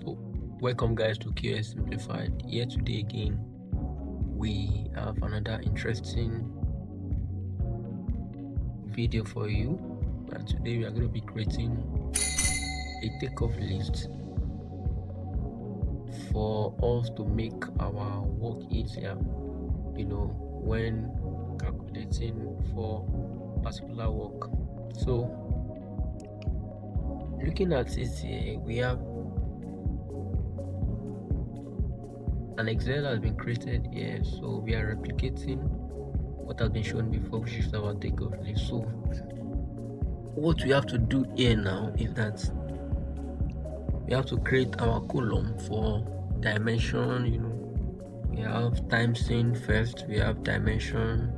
So, welcome guys to QS Simplified. Here today again, we have another interesting video for you. And today we are going to be creating a takeoff list for us to make our work easier, when calculating for particular work. So, looking at this here, we have an Excel has been created here, so we are replicating what has been shown before, which is our takeoff list. So what we have to do here now is that we have to create our column for dimension. We have time scene first, we have dimension,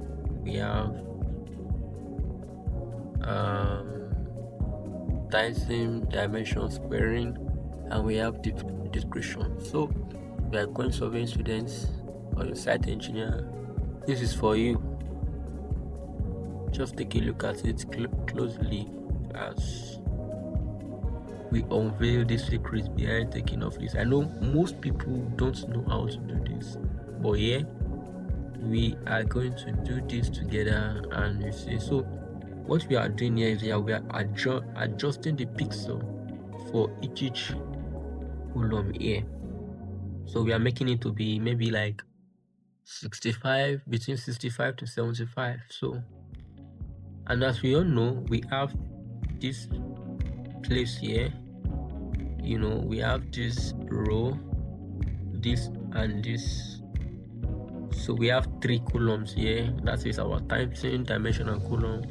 we have time scene, dimension, squaring, and we have description. So we are going surveying students or your site engineer. This is for you. Just take a look at it closely as we unveil the secrets behind taking off list. I know most people don't know how to do this, but yeah, we are going to do this together. And you see, so what we are doing here is we are adjusting the pixel for each column here. So we are making it to be maybe like 65, between 65 to 75. So, and as we all know, we have this place here, we have this row, this and this. So we have 3 columns here. That is our time scene, dimension, and column.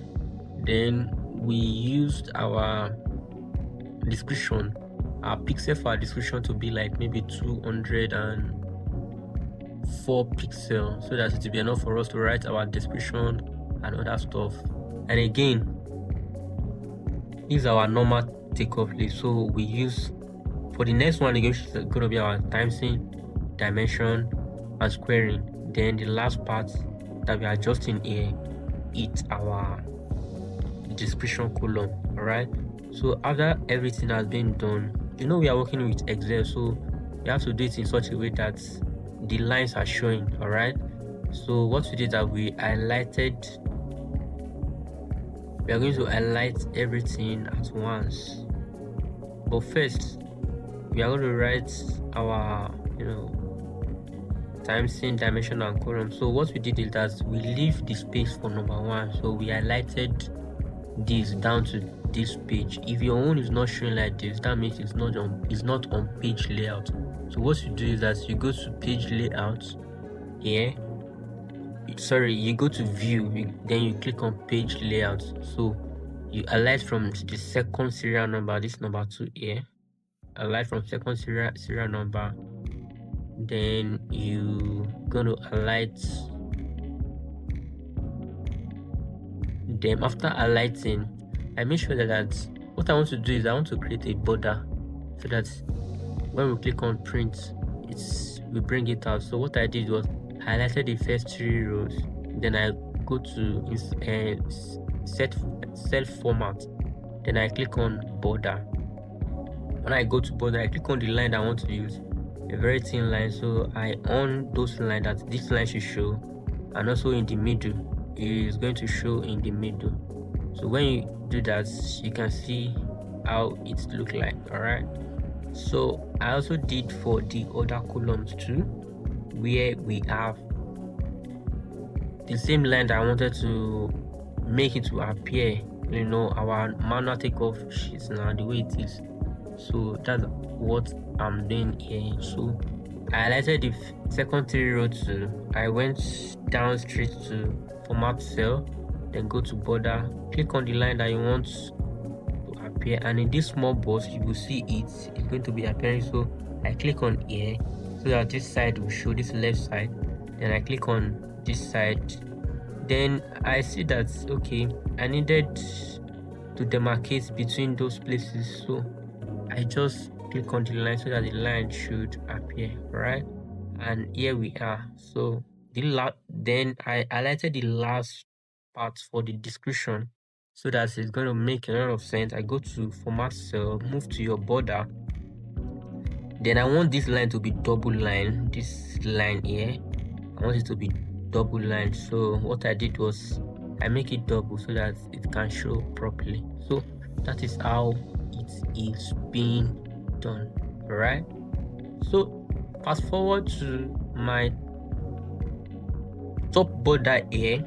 Then we used our description, our pixel for our description to be like maybe 204 pixels, so that it will be enough for us to write our description and other stuff. And again, this is our normal takeoff list. So we use, for the next one, which is going to be our time scene, dimension, and squaring. Then the last part that we are adjusting here is our description column. All right. So after everything has been done, we are working with Excel, so we have to do it in such a way that the lines are showing. All right. So what we did that we highlighted. We are going to highlight everything at once. But first, we are going to write our, time scene, dimension, and column. So what we did is that we leave the space for number 1. So we highlighted this down to this page. If your own is not showing like this, that means it's not on page layout. So what you do is that you go to page layout here. You go to view, then you click on page layout. So you highlight from the second serial number, this number 2 here. Highlight from second serial number. Then you gonna highlight them. After highlighting, I make sure that what I want to do is I want to create a border so that when we click on print, we bring it out. So what I did was highlighted the first 3 rows, then I go to set cell format, then I click on border. When I go to border, I click on the line I want to use, a very thin line. So I on those lines that this line should show, and also in the middle, it is going to show in the middle. So when you do that, you can see how it looks like. All right. So I also did for the other columns too, where we have the same line that I wanted to make it to appear, our manual takeoff sheet now the way it is. So that's what I'm doing here. So I highlighted the second 3 rows too. I went down straight to format cell, then go to border, click on the line that you want to appear, and in this small box you will see it's going to be appearing. So I click on here so that this side will show, this left side. Then I click on this side. Then I see that okay, I needed to demarcate between those places, so I just click on the line so that the line should appear, right? And here we are. So then I highlighted the last part for the description so that it's going to make a lot of sense. I go to format cell, move to your border, Then I want this line to be double line. This line here, I want it to be double line. So what I did was I make it double so that it can show properly. So that is how it is being done. Alright. So fast forward to my top border here.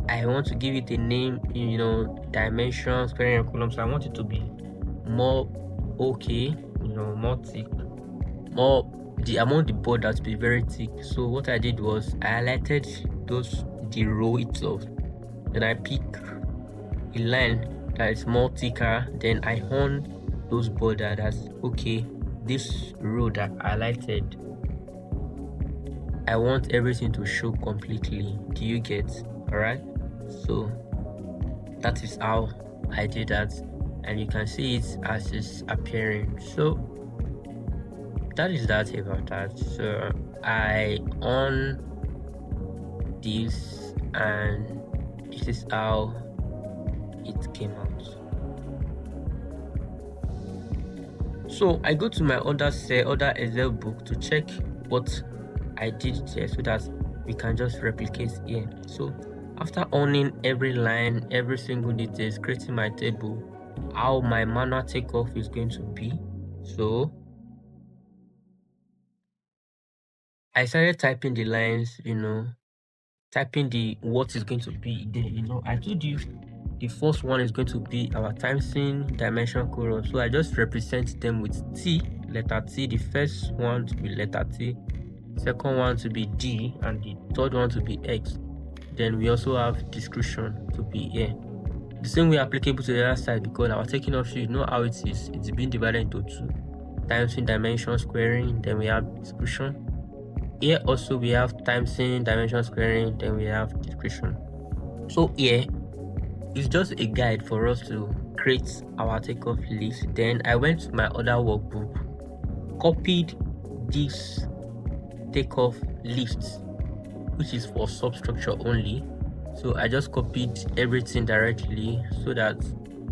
I want to give it a name, dimensions, squaring and column. So I want it to be more okay, more thick, more the amount the border to be very thick. So what I did was I highlighted the row itself, then I pick a line that is more thicker, then I hone those border that's okay. This row that I highlighted, I want everything to show completely. Do you get? Alright, so that is how I did that, and you can see it as it's appearing. So that is that about that. So I on this, and this is how it came out. So I go to my other Excel book to check what I did there so that we can just replicate here. So after owning every line, every single details, creating my table, how my manual takeoff is going to be. So I started typing the lines, typing the what is going to be there. I told you the first one is going to be our time scene dimension column. So I just represent them with T, letter T. The first one to be letter T, second one to be D, and the third one to be X. Then we also have description to be here. The same way applicable to the other side, because our taking off sheet, how it is. It's been divided into two. Time scene dimension squaring, then we have description. Here also we have time scene dimension squaring, then we have description. So here it's just a guide for us to create our takeoff list. Then I went to my other workbook, copied this takeoff list, which is for substructure only. So I just copied everything directly so that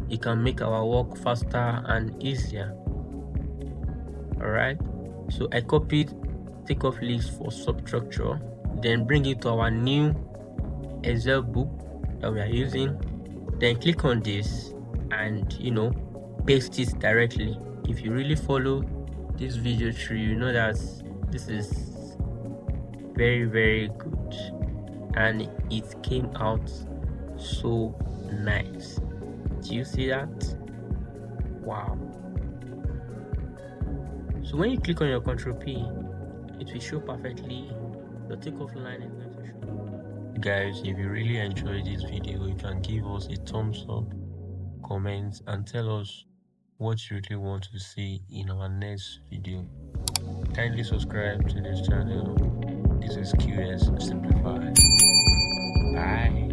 it can make our work faster and easier. Alright, so I copied takeoff list for substructure, then bring it to our new Excel book that we are using, then click on this and paste it directly. If you really follow this video through, you know that this is very, very good, and it came out so nice. Do you see that? Wow. So when you click on your Control P, it will show perfectly. The takeoff line is going to show. Guys, if you really enjoyed this video, you can give us a thumbs up, comment, and tell us what you really want to see in our next video. Kindly subscribe to this channel. This is QS Simplified. Bye.